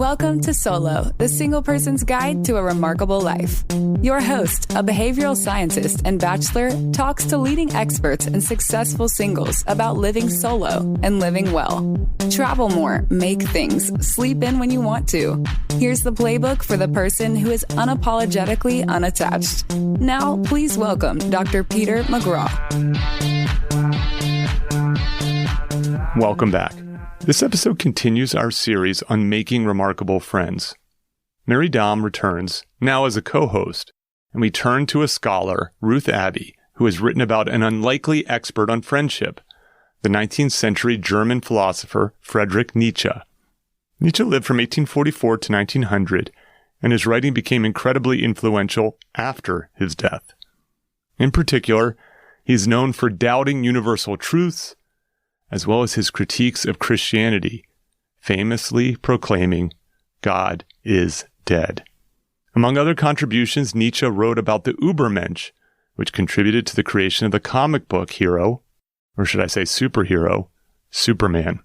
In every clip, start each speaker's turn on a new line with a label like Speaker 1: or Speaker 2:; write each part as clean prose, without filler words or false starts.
Speaker 1: Welcome to Solo, the single person's guide to a remarkable life. Your host, a behavioral scientist and bachelor, talks to leading experts and successful singles about living solo and living well. Travel more, make things, sleep in when you want to. Here's the playbook for the person who is unapologetically unattached. Now, please welcome Dr. Peter McGraw.
Speaker 2: Welcome back. This episode continues our series on making remarkable friends. Mary Dahm returns, now as a co-host, and we turn to a scholar, Ruth Abbey, who has written about an unlikely expert on friendship, the 19th century German philosopher Friedrich Nietzsche. Nietzsche lived from 1844 to 1900, and his writing became incredibly influential after his death. In particular, he is known for doubting universal truths, as well as his critiques of Christianity, famously proclaiming, God is dead. Among other contributions, Nietzsche wrote about the Übermensch, which contributed to the creation of the comic book hero, or should I say superhero, Superman.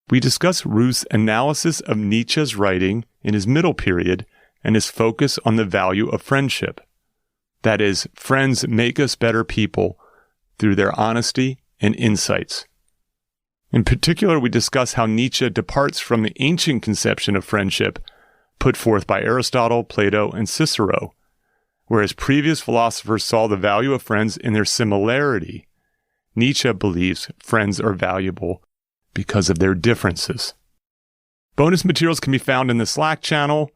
Speaker 2: We discuss Ruth's analysis of Nietzsche's writing in his middle period and his focus on the value of friendship. That is, friends make us better people through their honesty and insights. In particular, we discuss how Nietzsche departs from the ancient conception of friendship put forth by Aristotle, Plato, and Cicero, whereas previous philosophers saw the value of friends in their similarity. Nietzsche believes friends are valuable because of their differences. Bonus materials can be found in the Slack channel.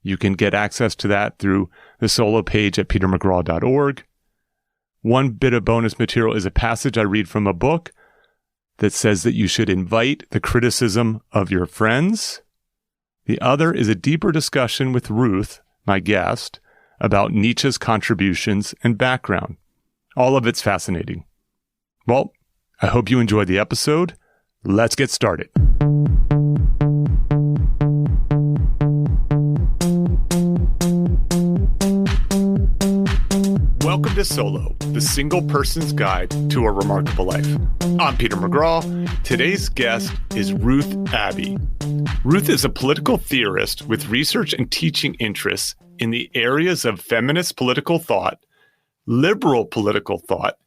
Speaker 2: You can get access to that through the solo page at petermcgraw.org. One bit of bonus material is a passage I read from a book that says that you should invite the criticism of your friends. The other is a deeper discussion with Ruth, my guest, about Nietzsche's contributions and background. All of it's fascinating. Well, I hope you enjoyed the episode. Let's get started. Welcome to Solo, the single person's guide to a remarkable life. I'm Peter McGraw. Today's guest is Ruth Abbey. Ruth is a political theorist with research and teaching interests in the areas of feminist political thought, liberal political thought,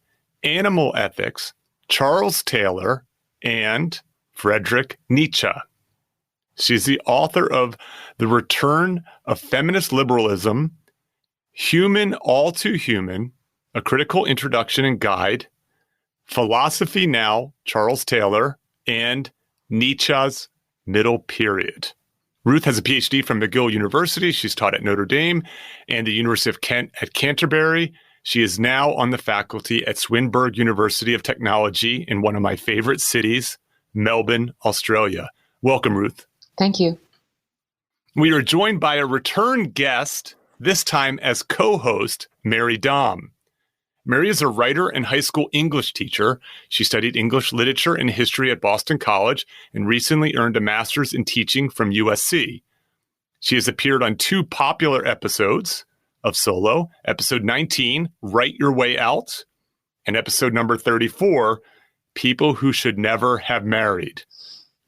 Speaker 2: animal ethics, Charles Taylor, and Friedrich Nietzsche. She's the author of The Return of Feminist Liberalism, Human All Too Human, A Critical Introduction and Guide, Philosophy Now, Charles Taylor, and Nietzsche's Middle Period. Ruth has a PhD from McGill University. She's taught at Notre Dame and the University of Kent at Canterbury. She is now on the faculty at Swinburne University of Technology in one of my favorite cities, Melbourne, Australia. Welcome, Ruth.
Speaker 3: Thank you.
Speaker 2: We are joined by a return guest, this time as co-host, Mary Dahm. Mary is a writer and high school English teacher. She studied English literature and history at Boston College and recently earned a master's in teaching from USC. She has appeared on two popular episodes of Solo, episode 19, Write Your Way Out, and episode number 34, People Who Should Never Have Married.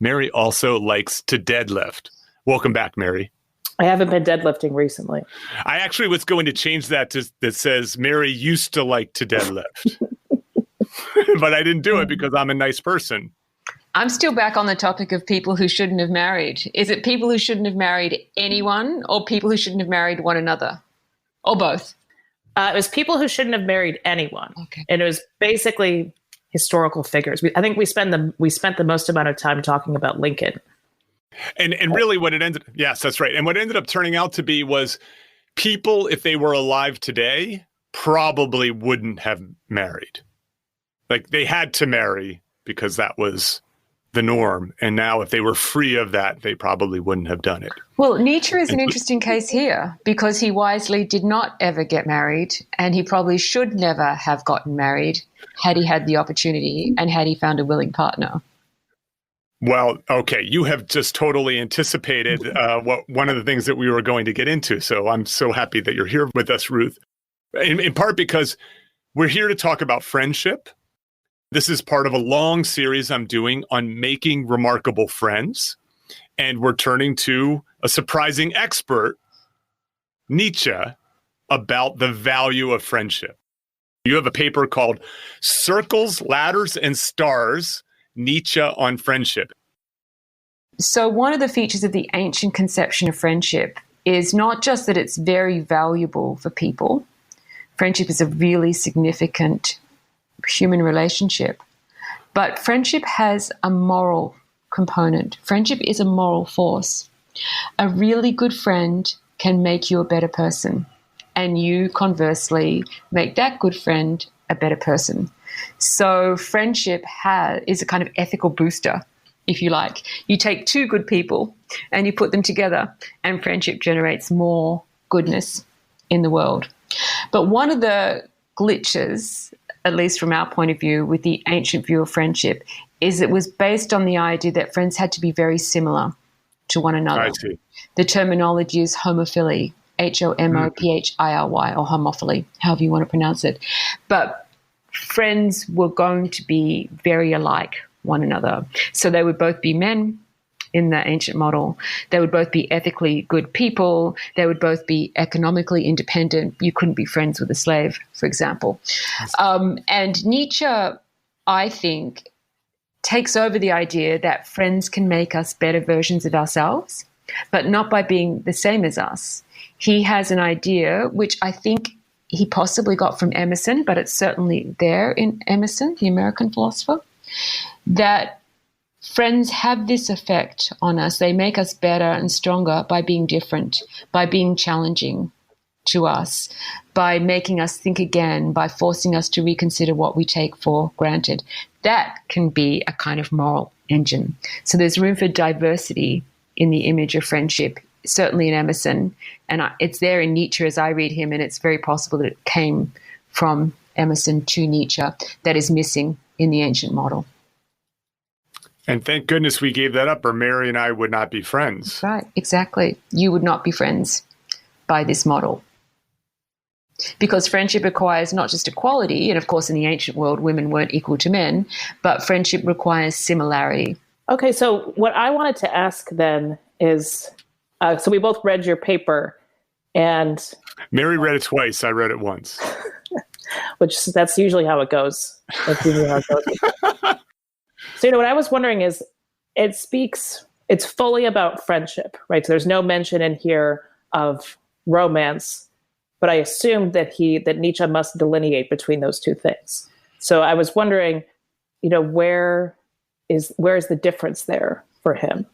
Speaker 2: Mary also likes to deadlift. Welcome back, Mary.
Speaker 4: I haven't been deadlifting recently.
Speaker 2: I actually was going to change that that says Mary used to like to deadlift. But I didn't do it because I'm a nice person.
Speaker 3: I'm still back on the topic of people who shouldn't have married. Is it people who shouldn't have married anyone or people who shouldn't have married one another? Or both?
Speaker 4: It was people who shouldn't have married anyone.
Speaker 3: Okay.
Speaker 4: And it was basically historical figures. I think we spent the most amount of time talking about Lincoln.
Speaker 2: And really what it ended, yes, that's right. And what it ended up turning out to be was people, if they were alive today, probably wouldn't have married. Like they had to marry because that was the norm. And now if they were free of that, they probably wouldn't have done it.
Speaker 3: Well, Nietzsche is an interesting case here because he wisely did not ever get married and he probably should never have gotten married had he had the opportunity and had he found a willing partner.
Speaker 2: Well, okay, you have just totally anticipated one of the things that we were going to get into. So I'm so happy that you're here with us, Ruth, in part because we're here to talk about friendship. This is part of a long series I'm doing on making remarkable friends. And we're turning to a surprising expert, Nietzsche, about the value of friendship. You have a paper called Circles, Ladders, and Stars, Nietzsche on Friendship.
Speaker 3: So one of the features of the ancient conception of friendship is not just that it's very valuable for people. Friendship is a really significant human relationship. But friendship has a moral component. Friendship is a moral force. A really good friend can make you a better person, and you conversely make that good friend a better person. So friendship is a kind of ethical booster, if you like. You take two good people and you put them together, and friendship generates more goodness in the world. But one of the glitches, at least from our point of view, with the ancient view of friendship, is it was based on the idea that friends had to be very similar to one another.
Speaker 2: I see.
Speaker 3: The terminology is homophily, Homophily, or homophily, however you want to pronounce it. But friends were going to be very alike one another. So they would both be men in the ancient model. They would both be ethically good people. They would both be economically independent. You couldn't be friends with a slave, for example. And Nietzsche, I think, takes over the idea that friends can make us better versions of ourselves, but not by being the same as us. He has an idea, which I think he possibly got from Emerson, but it's certainly there in Emerson, the American philosopher, that friends have this effect on us. They make us better and stronger by being different, by being challenging to us, by making us think again, by forcing us to reconsider what we take for granted. That can be a kind of moral engine. So there's room for diversity in the image of friendship, certainly in Emerson, and it's there in Nietzsche as I read him, and it's very possible that it came from Emerson to Nietzsche. That is missing in the ancient model.
Speaker 2: And thank goodness we gave that up, or Mary and I would not be friends.
Speaker 3: Right, exactly. You would not be friends by this model. Because friendship requires not just equality, and of course in the ancient world women weren't equal to men, but friendship requires similarity.
Speaker 4: Okay, so what I wanted to ask then is, so we both read your paper, and
Speaker 2: Mary read it twice. I read it once.
Speaker 4: Which that's usually how it goes. That's usually how it goes. So, what I was wondering is, it's fully about friendship, right? So there's no mention in here of romance, but I assumed that Nietzsche must delineate between those two things. So I was wondering, where is the difference there for him?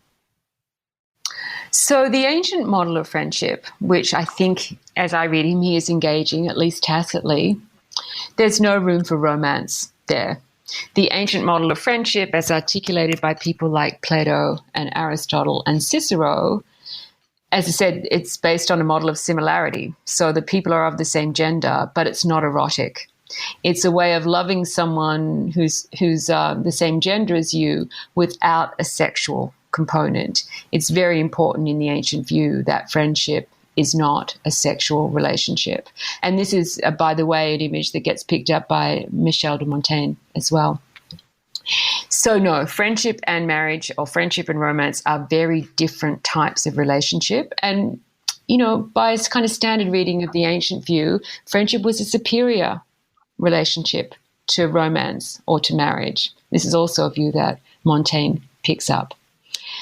Speaker 3: So the ancient model of friendship, which I think, as I read him, he is engaging, at least tacitly, there's no room for romance there. The ancient model of friendship, as articulated by people like Plato and Aristotle and Cicero, as I said, it's based on a model of similarity. So the people are of the same gender, but it's not erotic. It's a way of loving someone who's the same gender as you without a sexual component. It's very important in the ancient view that friendship is not a sexual relationship. And this is, by the way, an image that gets picked up by Michel de Montaigne as well. So no, friendship and marriage, or friendship and romance, are very different types of relationship. And, by its kind of standard reading of the ancient view, friendship was a superior relationship to romance or to marriage. This is also a view that Montaigne picks up.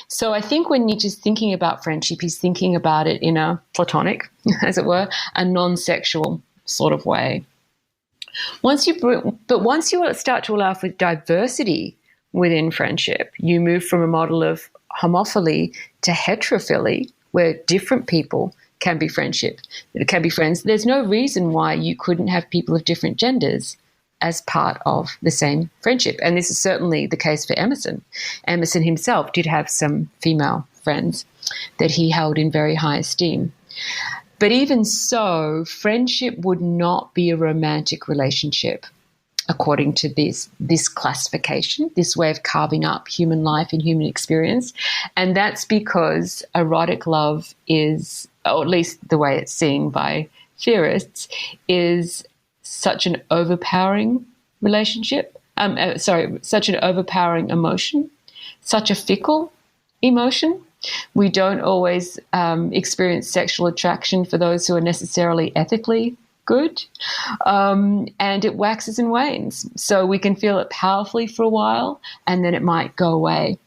Speaker 3: So I think when Nietzsche's thinking about friendship, he's thinking about it in a platonic, as it were, a non-sexual sort of way. Once you start to allow for diversity within friendship, you move from a model of homophily to heterophily, where different people can be friends. There's no reason why you couldn't have people of different genders as part of the same friendship. And this is certainly the case for Emerson. Emerson himself did have some female friends that he held in very high esteem. But even so, friendship would not be a romantic relationship, according to this classification, this way of carving up human life and human experience. And that's because erotic love is, or at least the way it's seen by theorists, is such an overpowering relationship, such an overpowering emotion, such a fickle emotion, We don't always experience sexual attraction for those who are necessarily ethically good, and it waxes and wanes. So we can feel it powerfully for a while, and then it might go away.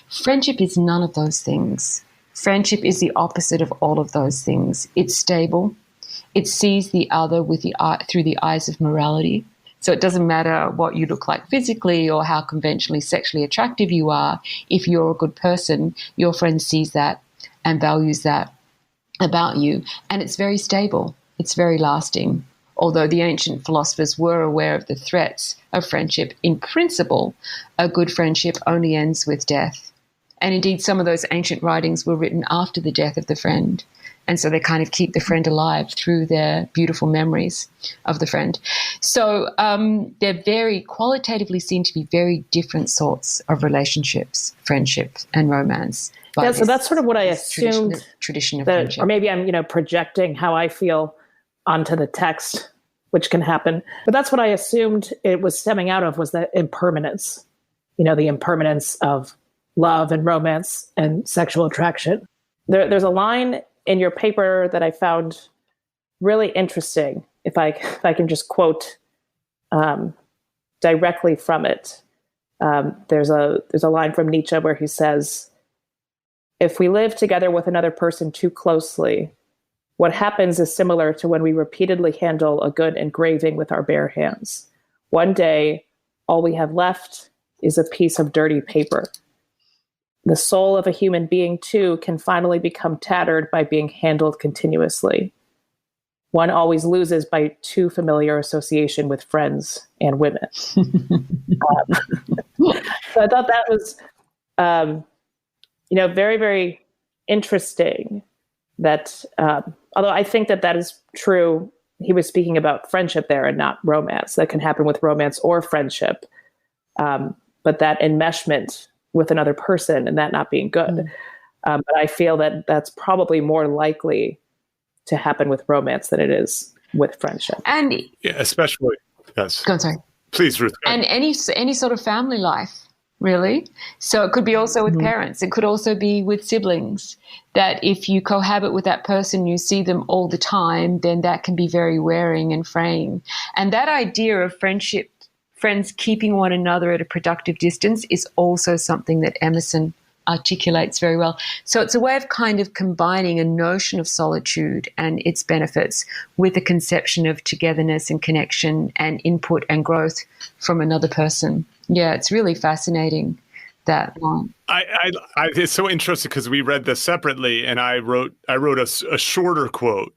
Speaker 3: Friendship is none of those things. Friendship is the opposite of all of those things. It's stable. It sees the other through the eyes of morality. So it doesn't matter what you look like physically or how conventionally sexually attractive you are. If you're a good person, your friend sees that and values that about you. And it's very stable. It's very lasting. Although the ancient philosophers were aware of the threats of friendship, in principle, a good friendship only ends with death. And indeed, some of those ancient writings were written after the death of the friend. And so they kind of keep the friend alive through their beautiful memories of the friend. So they're very qualitatively seen to be very different sorts of relationships, friendship and romance.
Speaker 4: Yeah, so that's sort of what I assumed.
Speaker 3: Tradition of
Speaker 4: that,
Speaker 3: friendship.
Speaker 4: or maybe I'm, projecting how I feel onto the text, which can happen. But that's what I assumed it was stemming out of, was that impermanence. The impermanence of love and romance and sexual attraction. There's a line in your paper that I found really interesting, if I can just quote directly from it. There's a line from Nietzsche where he says, "If we live together with another person too closely, what happens is similar to when we repeatedly handle a good engraving with our bare hands. One day, all we have left is a piece of dirty paper. The soul of a human being, too, can finally become tattered by being handled continuously. One always loses by too familiar association with friends and women." So I thought that was, very, very interesting. That, although I think that is true, he was speaking about friendship there and not romance. That can happen with romance or friendship, but that enmeshment with another person and that not being good. But I feel that that's probably more likely to happen with romance than it is with friendship.
Speaker 3: And
Speaker 2: especially, yes.
Speaker 3: Go on, sorry.
Speaker 2: Please, Ruth.
Speaker 3: And any sort of family life, really. So it could be also with parents. It could also be with siblings, that if you cohabit with that person, you see them all the time, then that can be very wearing and fraying. And that idea of friends keeping one another at a productive distance is also something that Emerson articulates very well. So it's a way of kind of combining a notion of solitude and its benefits with a conception of togetherness and connection and input and growth from another person. Yeah, it's really fascinating, that line.
Speaker 2: It's so interesting because we read this separately, and I wrote a shorter quote,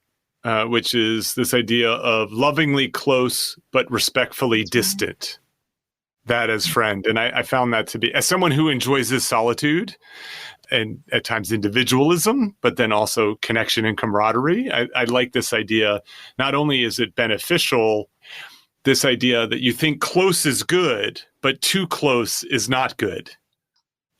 Speaker 2: which is this idea of lovingly close but respectfully distant. That as friend. And I found that to be, as someone who enjoys his solitude and at times individualism, but then also connection and camaraderie, I like this idea. Not only is it beneficial, this idea that you think close is good, but too close is not good,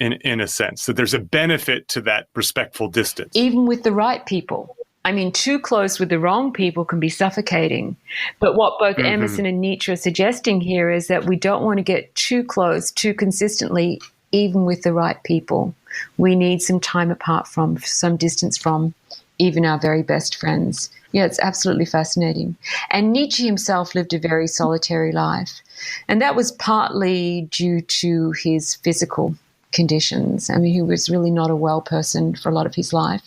Speaker 2: in a sense, that there's a benefit to that respectful distance.
Speaker 3: Even with the right people. I mean, too close with the wrong people can be suffocating. But what both Emerson and Nietzsche are suggesting here is that we don't want to get too close too consistently, even with the right people. We need some time apart from, some distance from, even our very best friends. Yeah, it's absolutely fascinating. And Nietzsche himself lived a very solitary life. And that was partly due to his physical conditions. I mean, he was really not a well person for a lot of his life.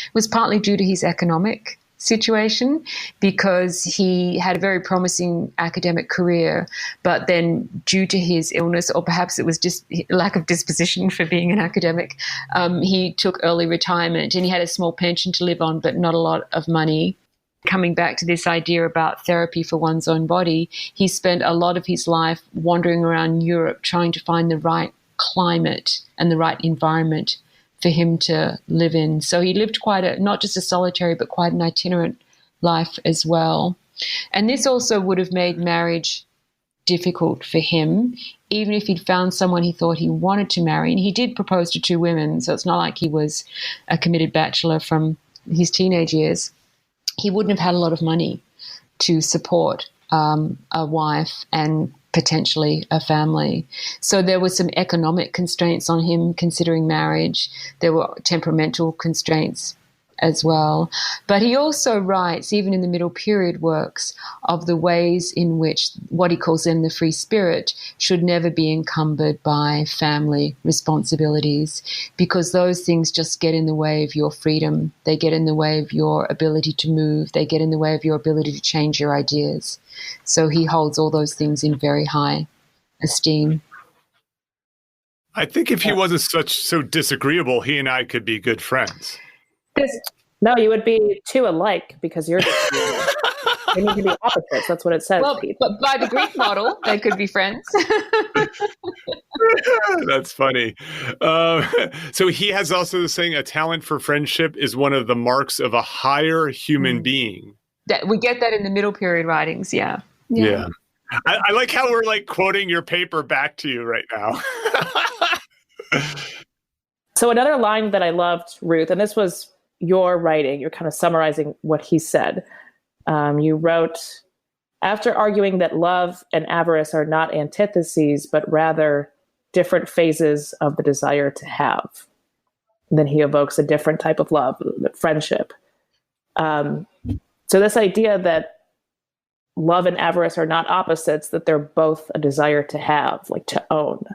Speaker 3: It was partly due to his economic situation, because he had a very promising academic career, but then due to his illness, or perhaps it was just lack of disposition for being an academic, he took early retirement, and he had a small pension to live on, but not a lot of money. Coming back to this idea about therapy for one's own body, he spent a lot of his life wandering around Europe trying to find the right climate and the right environment for him to live in. So he lived not just a solitary, but quite an itinerant life as well. And this also would have made marriage difficult for him, even if he'd found someone he thought he wanted to marry. And he did propose to 2 women, so it's not like he was a committed bachelor from his teenage years. He wouldn't have had a lot of money to support a wife, and potentially a family. So there were some economic constraints on him considering marriage. There were temperamental constraints as well. But he also writes, even in the middle period works, of the ways in which what he calls then the free spirit should never be encumbered by family responsibilities, because those things just get in the way of your freedom. They get in the way of your ability to move. They get in the way of your ability to change your ideas. So he holds all those things in very high esteem.
Speaker 2: I think if he wasn't so disagreeable, he and I could be good friends.
Speaker 4: No, you would be two alike because you're disagreeable. They need to be opposites. That's what it says.
Speaker 3: Well, but by the Greek model, they could be friends.
Speaker 2: That's funny. So he has also saying a talent for friendship is one of the marks of a higher human being.
Speaker 3: That we get that in the middle period writings. Yeah.
Speaker 2: I like how we're like quoting your paper back to you right now.
Speaker 4: So another line that I loved, Ruth, and this was your writing, you're kind of summarizing what he said. You wrote, after arguing that love and avarice are not antitheses, but rather different phases of the desire to have. And then he evokes a different type of love, friendship. So this idea that love and avarice are not opposites, that they're both a desire to have, like to own.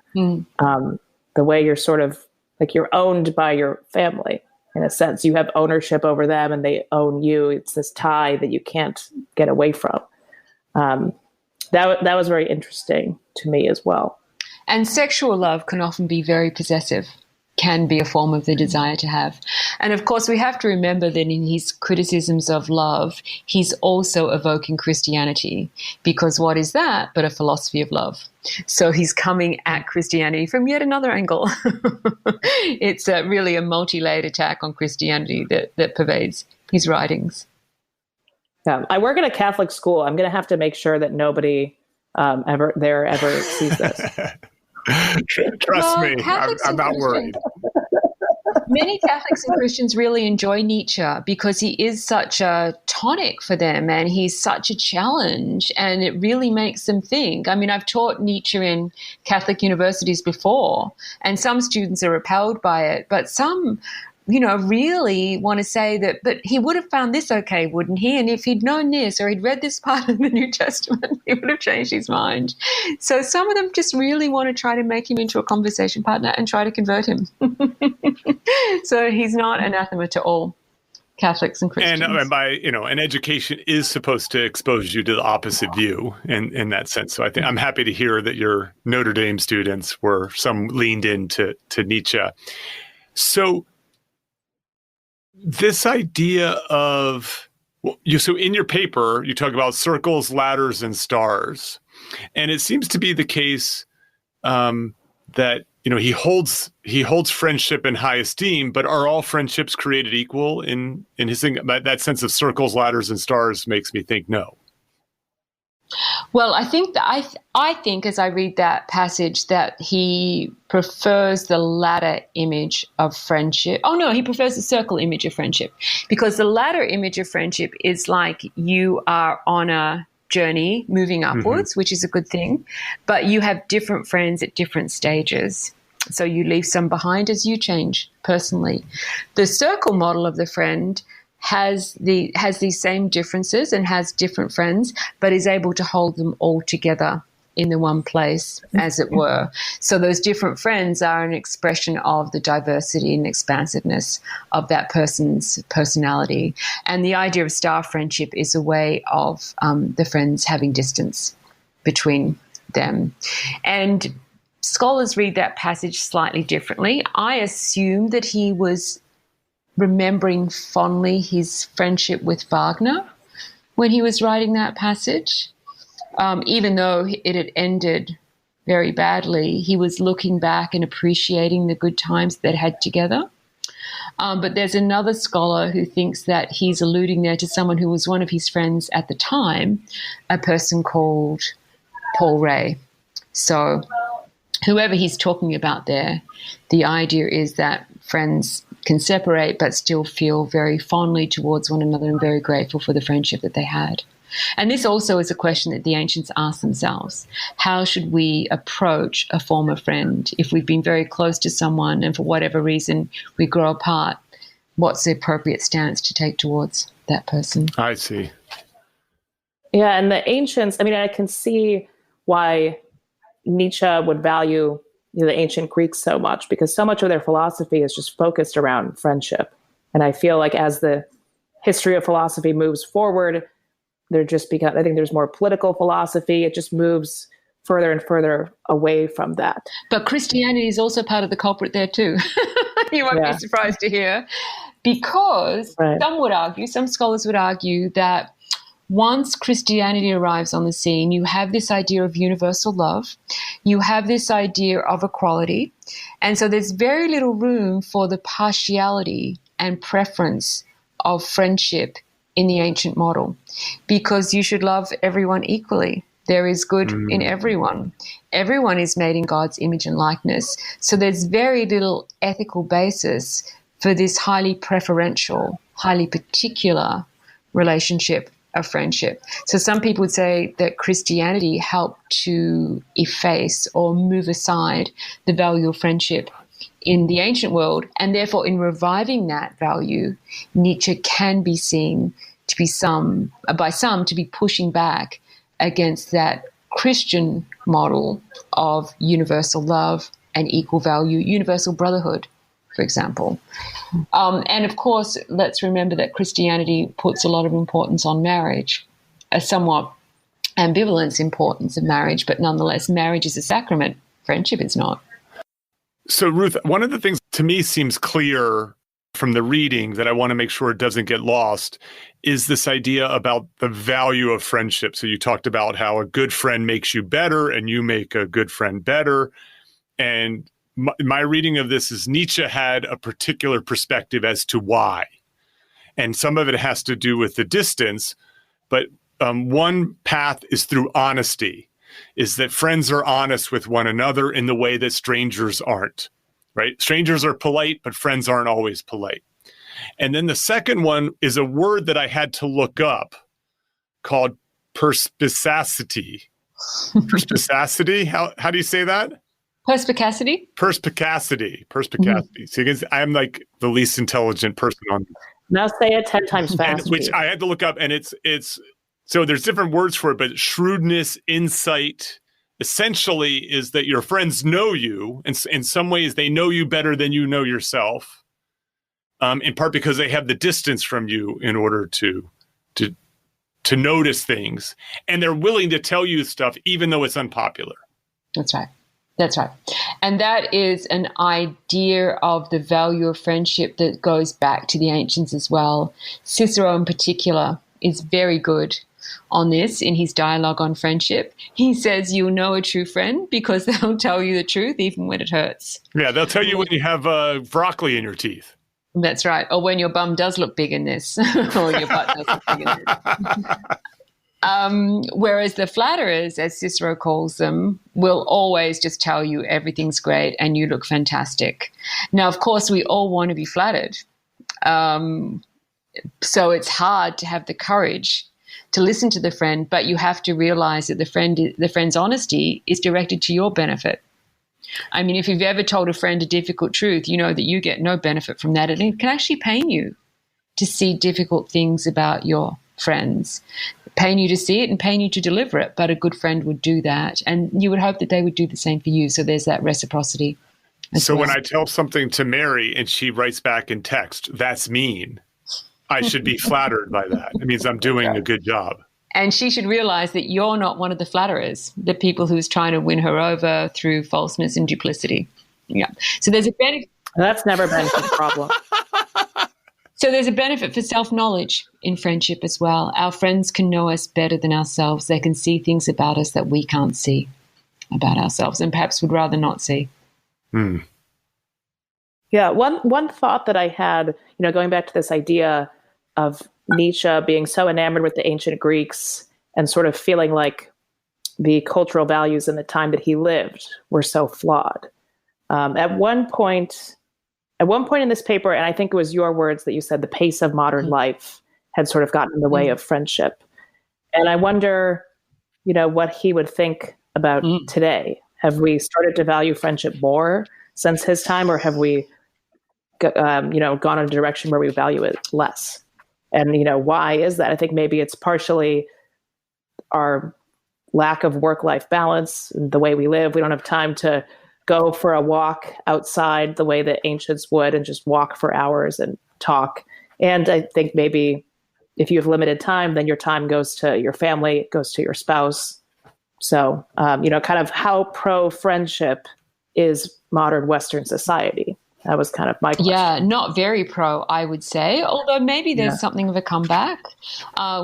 Speaker 4: The way you're sort of like you're owned by your family. In a sense, you have ownership over them and they own you. It's this tie that you can't get away from. That was very interesting to me as well.
Speaker 3: And sexual love can often be very possessive, can be a form of the desire to have. And of course, we have to remember that in his criticisms of love, he's also evoking Christianity, because what is that but a philosophy of love? So he's coming at Christianity from yet another angle. It's really a multi-layered attack on Christianity that pervades his writings.
Speaker 4: I work at a Catholic school. I'm going to have to make sure that nobody ever sees this.
Speaker 2: Trust me, I'm not worried.
Speaker 3: Many Catholics and Christians really enjoy Nietzsche because he is such a tonic for them and he's such a challenge, and it really makes them think. I mean, I've taught Nietzsche in Catholic universities before, and some students are repelled by it, but some really want to say that, but he would have found this okay, wouldn't he? And if he'd known this or he'd read this part of the New Testament, he would have changed his mind. So some of them just really want to try to make him into a conversation partner and try to convert him. So he's not anathema to all Catholics and Christians.
Speaker 2: And by, an education is supposed to expose you to the opposite view in that sense. So I think I'm happy to hear that your Notre Dame students were some leaned into Nietzsche. So this idea of, so in your paper, you talk about circles, ladders, and stars. And it seems to be the case that, he holds friendship in high esteem, but are all friendships created equal in his thing? That sense of circles, ladders, and stars makes me think no.
Speaker 3: Well, I think as I read that passage that he prefers the ladder image of friendship. Oh no, he prefers the circle image of friendship, because the ladder image of friendship is like you are on a journey moving upwards, which is a good thing, but you have different friends at different stages. So you leave some behind as you change personally. The circle model of the friend has these same differences and has different friends, but is able to hold them all together in the one place, as it were. So those different friends are an expression of the diversity and expansiveness of that person's personality. And the idea of star friendship is a way of the friends having distance between them. And scholars read that passage slightly differently. I assume that he was remembering fondly his friendship with Wagner when he was writing that passage. Even though it had ended very badly, he was looking back and appreciating the good times they had together. But there's another scholar who thinks that he's alluding there to someone who was one of his friends at the time, a person called Paul Ray. So whoever he's talking about there, the idea is that friends can separate but still feel very fondly towards one another and very grateful for the friendship that they had. And this also is a question that the ancients asked themselves. How should we approach a former friend if we've been very close to someone and for whatever reason we grow apart? What's the appropriate stance to take towards that person?
Speaker 2: I see.
Speaker 4: Yeah, and the ancients, I mean, I can see why Nietzsche would value the ancient Greeks so much, because so much of their philosophy is just focused around friendship. And I feel like as the history of philosophy moves forward, I think there's more political philosophy. It just moves further and further away from that.
Speaker 3: But Christianity is also part of the culprit there too. You won't be surprised to hear, because some scholars would argue that once Christianity arrives on the scene, you have this idea of universal love, you have this idea of equality, and so there's very little room for the partiality and preference of friendship in the ancient model, because you should love everyone equally. There is good in everyone. Everyone is made in God's image and likeness. So there's very little ethical basis for this highly preferential, highly particular relationship of friendship. So some people would say that Christianity helped to efface or move aside the value of friendship in the ancient world, and therefore in reviving that value, Nietzsche can be seen to be by some to be pushing back against that Christian model of universal love and equal value, universal brotherhood, for example. And of course, let's remember that Christianity puts a lot of importance on marriage, a somewhat ambivalent importance of marriage, but nonetheless, marriage is a sacrament. Friendship is not.
Speaker 2: So, Ruth, one of the things to me seems clear from the reading that I want to make sure it doesn't get lost is this idea about the value of friendship. So you talked about how a good friend makes you better and you make a good friend better. And my reading of this is Nietzsche had a particular perspective as to why. And some of it has to do with the distance, but one path is through honesty, is that friends are honest with one another in the way that strangers aren't, right? Strangers are polite, but friends aren't always polite. And then the second one is a word that I had to look up called perspicacity. Perspicacity? How do you say that?
Speaker 3: Perspicacity?
Speaker 2: Perspicacity. Perspicacity. So I'm like the least intelligent person on this.
Speaker 4: Now say it 10 times fast.
Speaker 2: Which I had to look up, and it's so there's different words for it, but shrewdness, insight, essentially is that your friends know you, and in some ways they know you better than you know yourself, in part because they have the distance from you in order to notice things, and they're willing to tell you stuff even though it's unpopular.
Speaker 3: That's right. That's right. And that is an idea of the value of friendship that goes back to the ancients as well. Cicero in particular is very good on this in his dialogue on friendship. He says you'll know a true friend because they'll tell you the truth even when it hurts. Yeah,
Speaker 2: they'll tell you when you have broccoli in your teeth.
Speaker 3: That's right. Or when your bum does look big in this, or your butt does look big in this. Whereas the flatterers, as Cicero calls them, will always just tell you everything's great and you look fantastic. Now, of course, we all want to be flattered. So it's hard to have the courage to listen to the friend, but you have to realize that the friend's honesty is directed to your benefit. I mean, if you've ever told a friend a difficult truth, you know that you get no benefit from that. And it can actually pain you to see difficult things about your friends. Pain you to see it and pain you to deliver it, but a good friend would do that. And you would hope that they would do the same for you. So there's that reciprocity.
Speaker 2: So when I tell something to Mary and she writes back in text, that's mean, I should be flattered by that. It means I'm doing a good job.
Speaker 3: And she should realize that you're not one of the flatterers, the people who's trying to win her over through falseness and duplicity. Yeah. So there's a benefit.
Speaker 4: That's never been a problem.
Speaker 3: So there's a benefit for self-knowledge in friendship as well. Our friends can know us better than ourselves. They can see things about us that we can't see about ourselves and perhaps would rather not see.
Speaker 4: Yeah, one thought that I had, going back to this idea of Nietzsche being so enamored with the ancient Greeks and sort of feeling like the cultural values in the time that he lived were so flawed. At one point in this paper, and I think it was your words that you said, the pace of modern life had sort of gotten in the way of friendship. And I wonder, what he would think about today. Have we started to value friendship more since his time, or have we, gone in a direction where we value it less? And, why is that? I think maybe it's partially our lack of work-life balance, the way we live. We don't have time to go for a walk outside the way that ancients would and just walk for hours and talk. And I think maybe if you have limited time, then your time goes to your family, it goes to your spouse. So, kind of how pro-friendship is modern Western society. That was kind of my question.
Speaker 3: Yeah, not very pro, I would say, although maybe there's something of a comeback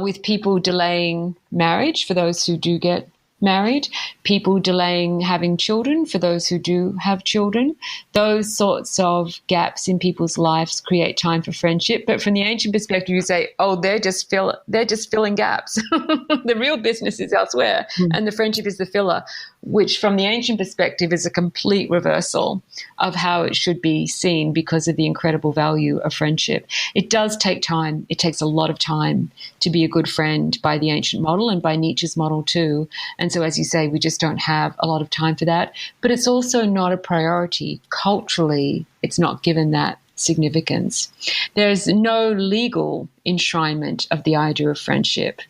Speaker 3: with people delaying marriage for those who do get married, people delaying having children for those who do have children. Those sorts of gaps in people's lives create time for friendship. But from the ancient perspective, you say, oh, they're just filling gaps. The real business is elsewhere, and the friendship is the filler, which from the ancient perspective is a complete reversal of how it should be seen because of the incredible value of friendship. It does take time. It takes a lot of time to be a good friend by the ancient model and by Nietzsche's model too. And so, as you say, we just don't have a lot of time for that. But it's also not a priority. Culturally, it's not given that significance. There's no legal enshrinement of the idea of friendship.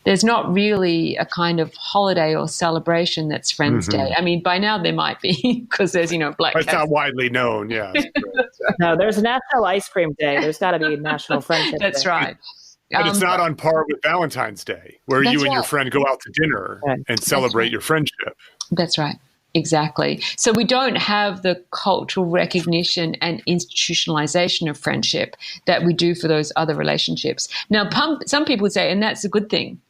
Speaker 3: There's not really a kind of holiday or celebration that's Friends Day. I mean, by now there might be because there's, Black
Speaker 2: It's not widely known, yeah.
Speaker 3: That's right.
Speaker 4: No, there's National Ice Cream Day. There's got to be National Friendship
Speaker 3: That's
Speaker 4: Day.
Speaker 3: right.
Speaker 2: But it's not on par with Valentine's Day, where you and your friend go out to dinner and celebrate your friendship.
Speaker 3: That's right. Exactly. So we don't have the cultural recognition and institutionalization of friendship that we do for those other relationships. Now, some people would say, and that's a good thing.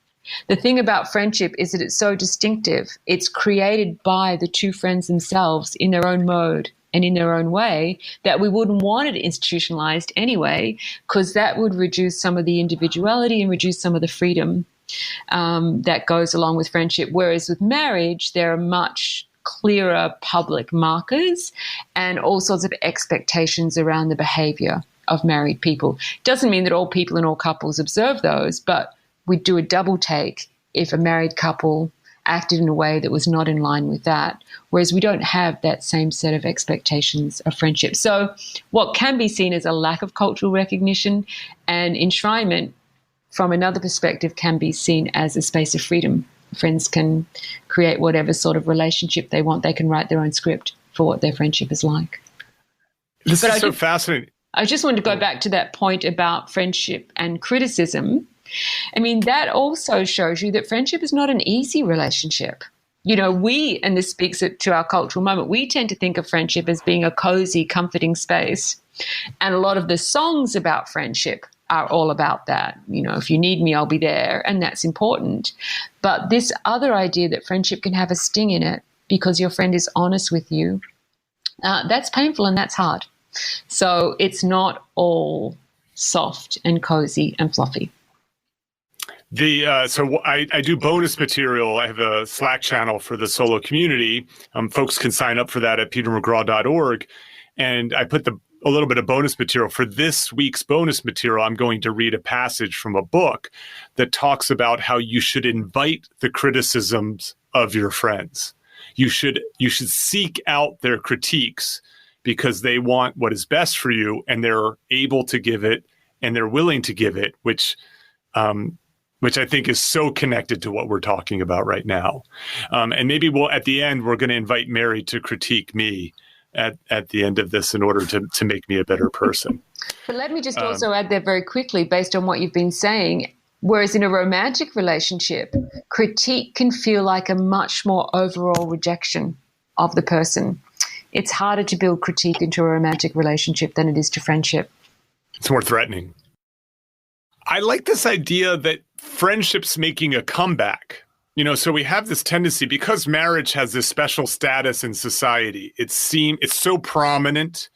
Speaker 3: The thing about friendship is that it's so distinctive. It's created by the two friends themselves in their own mode and in their own way, that we wouldn't want it institutionalized anyway, because that would reduce some of the individuality and reduce some of the freedom that goes along with friendship. Whereas with marriage, there are much clearer public markers and all sorts of expectations around the behavior of married people. Doesn't mean that all people and all couples observe those, but we do a double take if a married couple acted in a way that was not in line with that, whereas we don't have that same set of expectations of friendship. So what can be seen as a lack of cultural recognition and enshrinement from another perspective can be seen as a space of freedom. Friends can create whatever sort of relationship they want. They can write their own script for what their friendship is like.
Speaker 2: This is so fascinating.
Speaker 3: I just wanted to go back to that point about friendship and criticism. I mean, that also shows you that friendship is not an easy relationship. And this speaks to our cultural moment, we tend to think of friendship as being a cozy, comforting space. And a lot of the songs about friendship are all about that. If you need me, I'll be there. And that's important. But this other idea that friendship can have a sting in it because your friend is honest with you, that's painful and that's hard. So it's all soft and cozy and fluffy.
Speaker 2: So I do bonus material. I have a Slack channel for the solo community. Folks can sign up for that at petermcgraw.org. And I put a little bit of bonus material. For this week's bonus material, I'm going to read a passage from a book that talks about how you should invite the criticisms of your friends. You should seek out their critiques because they want what is best for you and they're able to give it and they're willing to give it, which I think is so connected to what we're talking about right now. And maybe at the end, we're going to invite Mary to critique me at the end of this in order to make me a better person.
Speaker 3: But let me just also add there very quickly, based on what you've been saying, whereas in a romantic relationship, critique can feel like a much more overall rejection of the person. It's harder to build critique into a romantic relationship than it is to friendship.
Speaker 2: It's more threatening. I like this idea that friendship's making a comeback. So we have this tendency, because marriage has this special status in society, it's so prominent,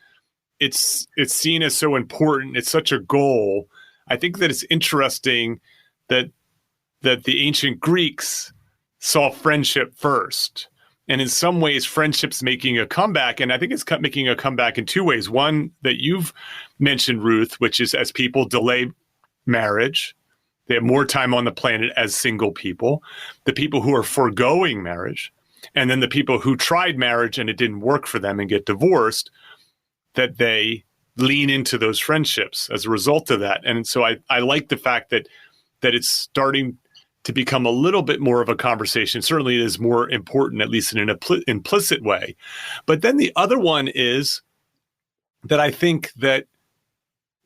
Speaker 2: it's seen as so important, it's such a goal. I think that it's interesting that the ancient Greeks saw friendship first. And in some ways, friendship's making a comeback. And I think it's making a comeback in two ways. One that you've mentioned, Ruth, which is as people delay marriage, They have more time on the planet as single people, the people who are foregoing marriage, and then the people who tried marriage and it didn't work for them and get divorced, that they lean into those friendships as a result of that. And so I like the fact that it's starting to become a little bit more of a conversation. Certainly it is more important, at least in an implicit way. But then the other one is that I think that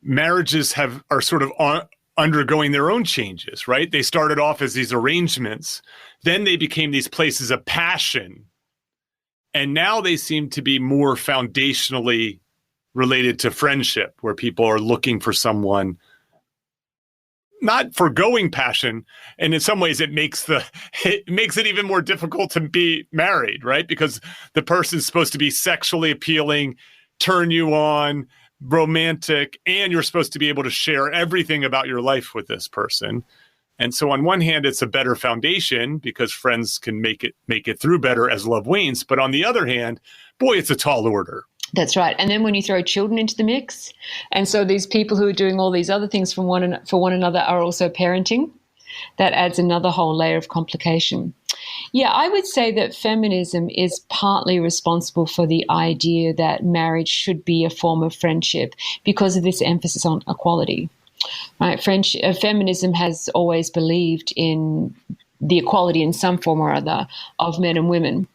Speaker 2: marriages are sort of undergoing their own changes, right? They started off as these arrangements. Then they became these places of passion. And now they seem to be more foundationally related to friendship, where people are looking for someone, not foregoing passion. And in some ways it makes it even more difficult to be married, right? Because the person's supposed to be sexually appealing, turn you on, romantic, and you're supposed to be able to share everything about your life with this person. And so on one hand, it's a better foundation because friends can make it through better as love wanes. But on the other hand, boy, it's a tall order.
Speaker 3: That's right. And then when you throw children into the mix, and so these people who are doing all these other things for one another are also parenting, that adds another whole layer of complication. Yeah, I would say that feminism is partly responsible for the idea that marriage should be a form of friendship because of this emphasis on equality. Right? Feminism has always believed in the equality in some form or other of men and women.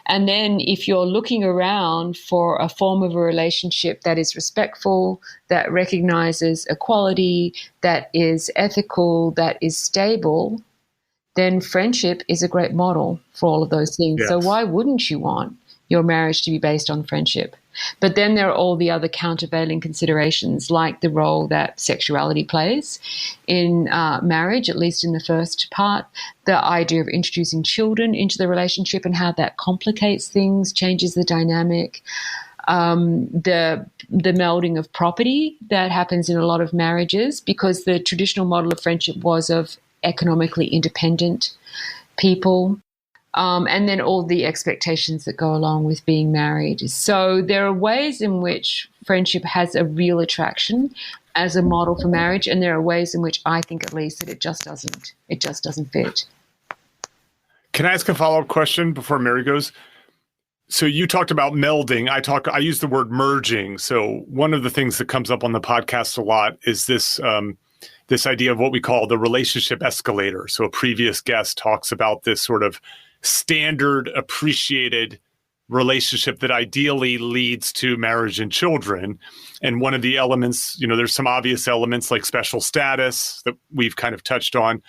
Speaker 3: And then if you're looking around for a form of a relationship that is respectful, that recognizes equality, that is ethical, that is stable, then friendship is a great model for all of those things. Yes. So why wouldn't you want your marriage to be based on friendship? But then there are all the other countervailing considerations, like the role that sexuality plays in marriage, at least in the first part, the idea of introducing children into the relationship and how that complicates things, changes the dynamic, the melding of property that happens in a lot of marriages, because the traditional model of friendship was of economically independent people. And then all the expectations that go along with being married. So there are ways in which friendship has a real attraction as a model for marriage, and there are ways in which I think, at least, that it just doesn't fit.
Speaker 2: Can I ask a follow-up question before Mary goes? So you talked about melding. I use the word merging. So one of the things that comes up on the podcast a lot is this idea of what we call the relationship escalator. So a previous guest talks about this sort of standard appreciated relationship that ideally leads to marriage and children. And one of the elements, there's some obvious elements like special status that we've kind of touched on,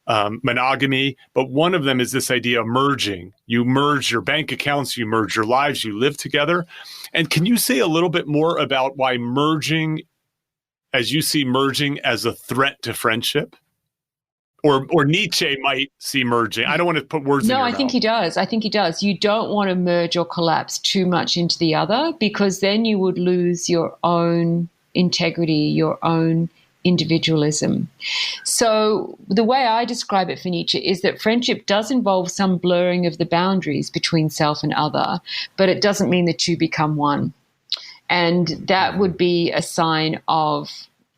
Speaker 2: monogamy, but one of them is this idea of merging. You merge your bank accounts, you merge your lives, you live together. And can you say a little bit more about why merging, as you see merging as a threat to friendship? Or Nietzsche might see merging. I don't want to put words in your mouth.
Speaker 3: No, I think he does. You don't want to merge or collapse too much into the other, because then you would lose your own integrity, your own individualism. So the way I describe it for Nietzsche is that friendship does involve some blurring of the boundaries between self and other, but it doesn't mean the two become one. And that would be a sign of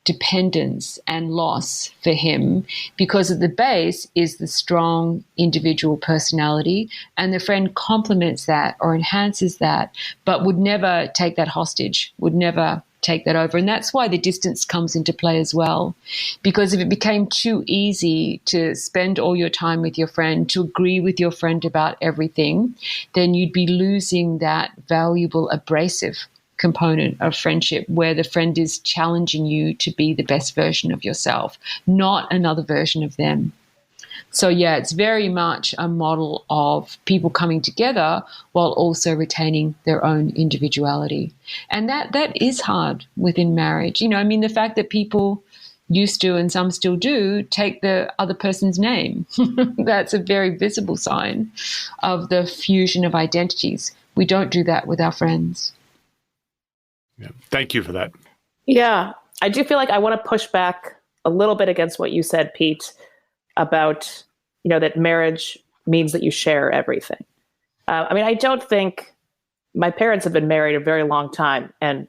Speaker 3: dependence and loss for him, because at the base is the strong individual personality, and the friend complements that or enhances that, but would never take that hostage, would never take that over. And that's why the distance comes into play as well, because if it became too easy to spend all your time with your friend, to agree with your friend about everything, then you'd be losing that valuable abrasive component of friendship, where the friend is challenging you to be the best version of yourself, not another version of them. So yeah, it's very much a model of people coming together while also retaining their own individuality. And that is hard within marriage. The fact that people used to, and some still do, take the other person's name, that's a very visible sign of the fusion of identities. We don't do that with our friends.
Speaker 2: Yeah. Thank you for that.
Speaker 4: Yeah, I do feel like I want to push back a little bit against what you said, Pete, about, that marriage means that you share everything. I don't think my parents have been married a very long time, and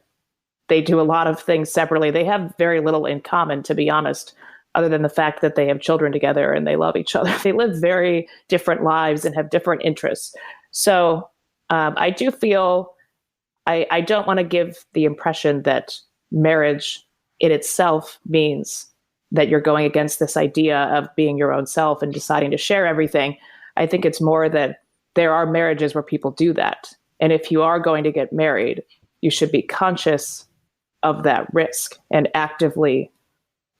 Speaker 4: they do a lot of things separately. They have very little in common, to be honest. other than the fact that they have children together and they love each other. They live very different lives and have different interests. So I do feel I don't want to give the impression that marriage in itself means that you're going against this idea of being your own self and deciding to share everything. I think it's more that there are marriages where people do that. And if you are going to get married, you should be conscious of that risk and actively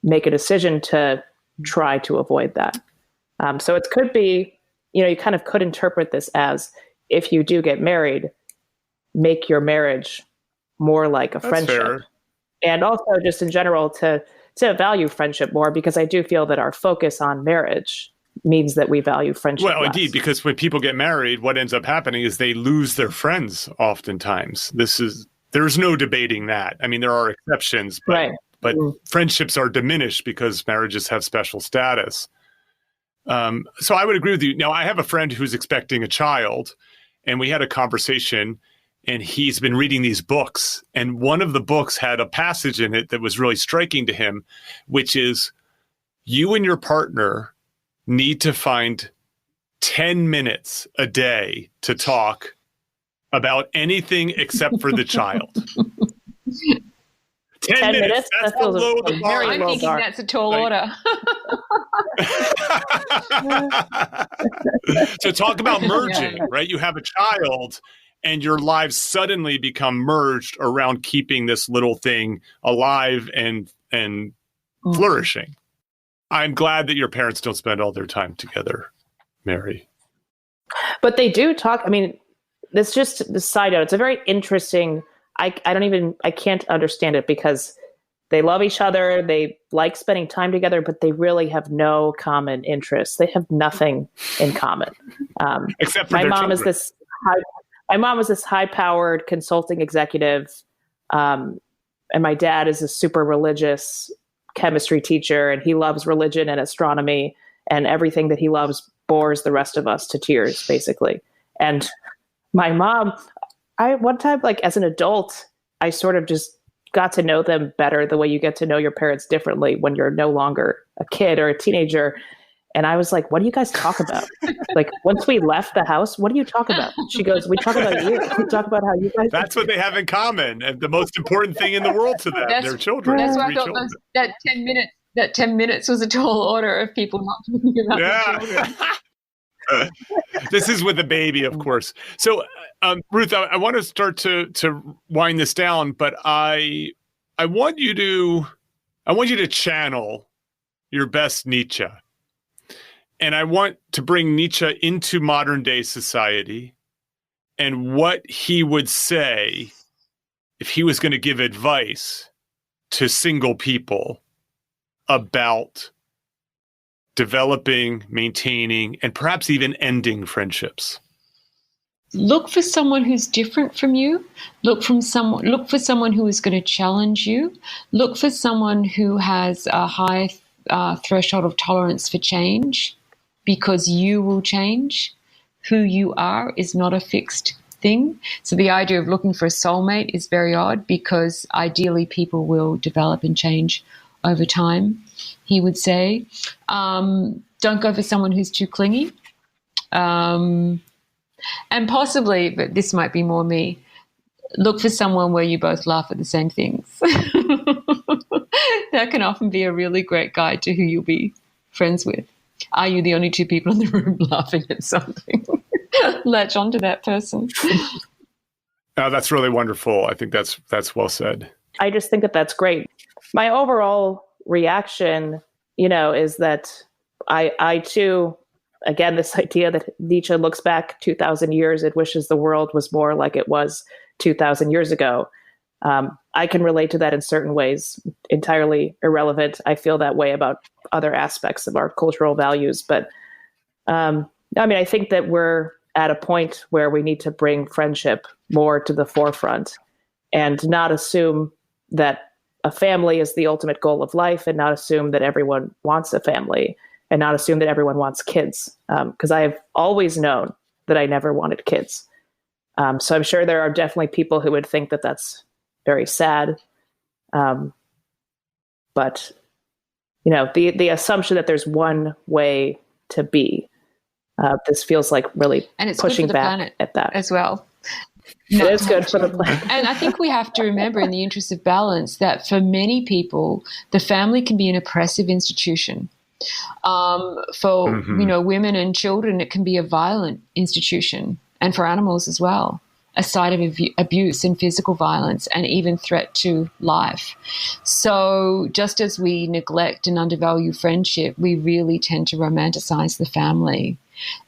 Speaker 4: make a decision to try to avoid that. So it could be, you kind of could interpret this as, if you do get married, make your marriage more like a friendship.
Speaker 2: Fair.
Speaker 4: And also just in general to value friendship more, because I do feel that our focus on marriage means that we value friendship
Speaker 2: Well,
Speaker 4: less.
Speaker 2: indeed, because when people get married, what ends up happening is they lose their friends oftentimes. There's no debating that. I mean, there are exceptions, but,
Speaker 4: right.
Speaker 2: but friendships are diminished because marriages have special status. So I would agree with you. Now, I have a friend who's expecting a child, and we had a conversation, and he's been reading these books. And one of the books had a passage in it that was really striking to him, which is, you and your partner need to find 10 minutes a day to talk about anything except for the child. 10 minutes. That's how low the bar.
Speaker 3: I'm thinking that's a tall order.
Speaker 2: So talk about merging, right? You have a child and your lives suddenly become merged around keeping this little thing alive and flourishing. I'm glad that your parents don't spend all their time together, Mary.
Speaker 4: But they do talk. I mean, that's just the side note. It's a very interesting. I can't understand it, because they love each other. They like spending time together, but they really have no common interests. They have nothing in common.
Speaker 2: Except for
Speaker 4: my
Speaker 2: their
Speaker 4: mom
Speaker 2: children.
Speaker 4: My mom was this high-powered consulting executive, and my dad is a super religious chemistry teacher, and he loves religion and astronomy, and everything that he loves bores the rest of us to tears, basically. And my mom, one time, like as an adult, I sort of just got to know them better, the way you get to know your parents differently when you're no longer a kid or a teenager. And I was like, what do you guys talk about? Like, once we left the house, what do you talk about? She goes, we talk about you. We talk about how you guys.
Speaker 2: That's what they have in common. And the most important thing in the world to them, their children.
Speaker 3: That's why I thought that 10 minutes was a tall order of people not talking about their children.
Speaker 2: This is with the baby, of course. So, Ruth, I want to start to wind this down, but I want you to channel your best Nietzsche. And I want to bring Nietzsche into modern day society and what he would say if he was going to give advice to single people about developing, maintaining, and perhaps even ending friendships.
Speaker 3: Look for someone who's different from you. Look for someone who is going to challenge you. Look for someone who has a high threshold of tolerance for change, because you will change. Who you are is not a fixed thing. So the idea of looking for a soulmate is very odd, because ideally people will develop and change over time, he would say. Don't go for someone who's too clingy. And possibly, but this might be more me, look for someone where you both laugh at the same things. That can often be a really great guide to who you'll be friends with. Are you the only two people in the room laughing at something? Latch onto that person.
Speaker 2: That's really wonderful. I think that's well said.
Speaker 4: I just think that that's great. My overall reaction, is that I too, again, this idea that Nietzsche looks back 2,000 years and wishes the world was more like it was 2,000 years ago. I can relate to that in certain ways, entirely irrelevant. I feel that way about other aspects of our cultural values. But I think that we're at a point where we need to bring friendship more to the forefront and not assume that a family is the ultimate goal of life, and not assume that everyone wants a family, and not assume that everyone wants kids. Because I have always known that I never wanted kids. So I'm sure there are definitely people who would think that that's very sad. But the assumption that there's one way to be. This feels like really
Speaker 3: and it's
Speaker 4: pushing
Speaker 3: good for the
Speaker 4: back
Speaker 3: planet
Speaker 4: at that
Speaker 3: as well.
Speaker 4: It is good for the planet.
Speaker 3: And I think we have to remember, in the interest of balance, that for many people, the family can be an oppressive institution. For women and children, it can be a violent institution, and for animals as well, a site of abuse and physical violence and even threat to life. So just as we neglect and undervalue friendship, we really tend to romanticize the family.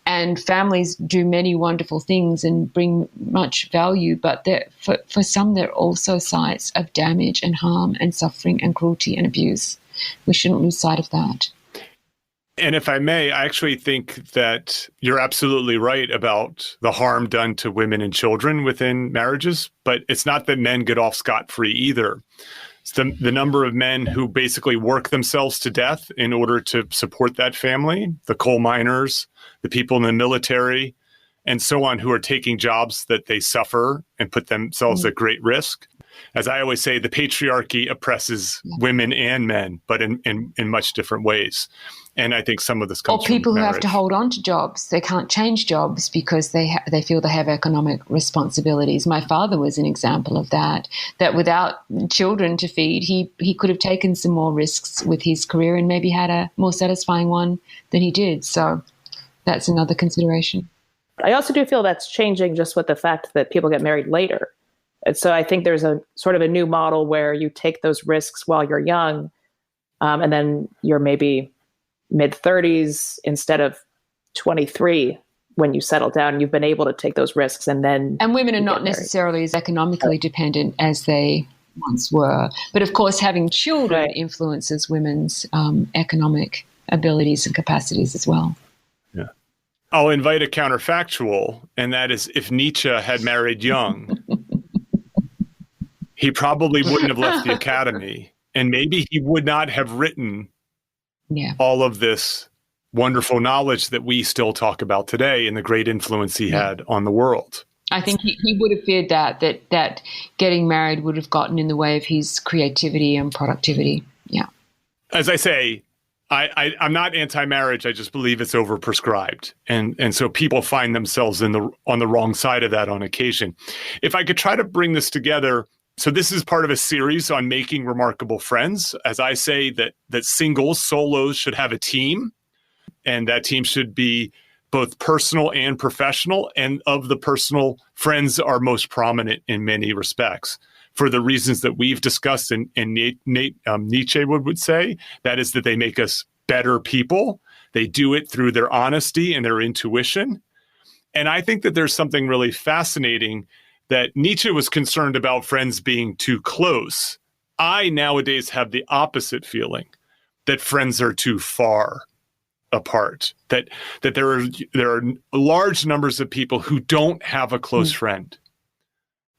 Speaker 3: And families do many wonderful things and bring much value, but for some, they're also sites of damage and harm and suffering and cruelty and abuse. We shouldn't lose sight of that.
Speaker 2: And if I may, I actually think that you're absolutely right about the harm done to women and children within marriages, but it's not that men get off scot-free either. It's the number of men who basically work themselves to death in order to support that family, the coal miners, the people in the military, and so on, who are taking jobs that they suffer and put themselves at great risk. As I always say, the patriarchy oppresses women and men, but in much different ways. And I think some of this comes from
Speaker 3: people who
Speaker 2: marriage.
Speaker 3: have to hold on to jobs. They can't change jobs because they feel they have economic responsibilities. My father was an example of that without children to feed, he could have taken some more risks with his career and maybe had a more satisfying one than he did. So that's another consideration.
Speaker 4: I also do feel that's changing just with the fact that people get married later. And so I think there's a sort of a new model where you take those risks while you're young, and then you're maybe mid-30s instead of 23 when you settle down. You've been able to take those risks, and
Speaker 3: women are not necessarily as economically dependent as they once were. But of course, having children influences women's economic abilities and capacities as well.
Speaker 2: Yeah. I'll invite a counterfactual, and that is, if Nietzsche had married young, he probably wouldn't have left the academy, and maybe he would not have written all of this wonderful knowledge that we still talk about today and the great influence he had on the world.
Speaker 3: I think he would have feared that getting married would have gotten in the way of his creativity and productivity. Yeah.
Speaker 2: As I say, I'm not anti-marriage. I just believe it's overprescribed. And so people find themselves on the wrong side of that on occasion. If I could try to bring this together, so this is part of a series on making remarkable friends. As I say, that singles, solos should have a team, and that team should be both personal and professional. And of the personal, friends are most prominent in many respects for the reasons that we've discussed and Nietzsche would say. That is that they make us better people. They do it through their honesty and their intuition. And I think that there's something really fascinating that Nietzsche was concerned about friends being too close. I nowadays have the opposite feeling, that friends are too far apart, that there are large numbers of people who don't have a close friend.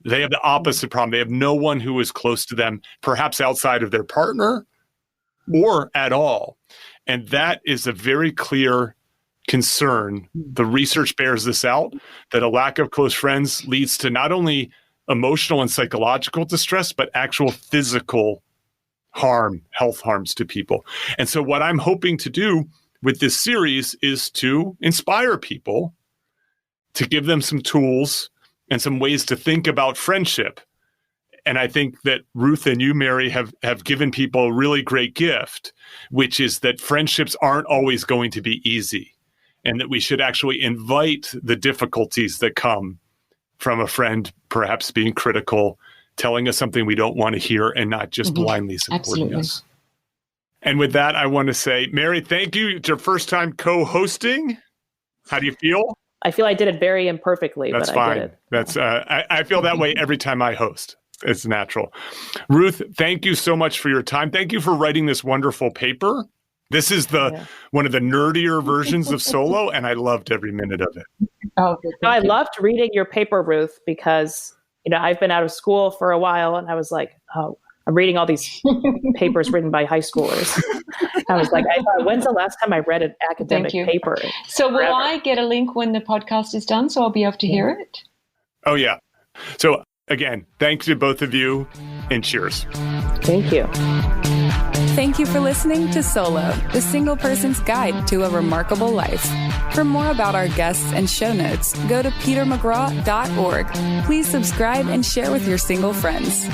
Speaker 2: They have the opposite problem. They have no one who is close to them, perhaps outside of their partner or at all. And that is a very clear concern. The research bears this out, that a lack of close friends leads to not only emotional and psychological distress, but actual physical harm, health harms to people. And so what I'm hoping to do with this series is to inspire people, to give them some tools and some ways to think about friendship. And I think that Ruth and you, Mary, have given people a really great gift, which is that friendships aren't always going to be easy, and that we should actually invite the difficulties that come from a friend perhaps being critical, telling us something we don't want to hear, and not just blindly supporting us. And with that, I want to say, Mary, thank you. It's your first time co-hosting. How do you feel?
Speaker 4: I feel I did it very imperfectly,
Speaker 2: That's
Speaker 4: but
Speaker 2: fine.
Speaker 4: I did it.
Speaker 2: That's I feel that way every time I host. It's natural. Ruth, thank you so much for your time. Thank you for writing this wonderful paper. This is one of the nerdier versions of Solo, and I loved every minute of it.
Speaker 4: Oh, I loved reading your paper, Ruth, because I've been out of school for a while, and I was like, oh, I'm reading all these papers written by high schoolers. I was like, I thought, when's the last time I read an academic paper?
Speaker 3: So will I get a link when the podcast is done, so I'll be able to hear it?
Speaker 2: Oh, yeah. So again, thanks to both of you, and cheers.
Speaker 4: Thank you.
Speaker 1: Thank you for listening to Solo, the single person's guide to a remarkable life. For more about our guests and show notes, go to petermcgraw.org. Please subscribe and share with your single friends.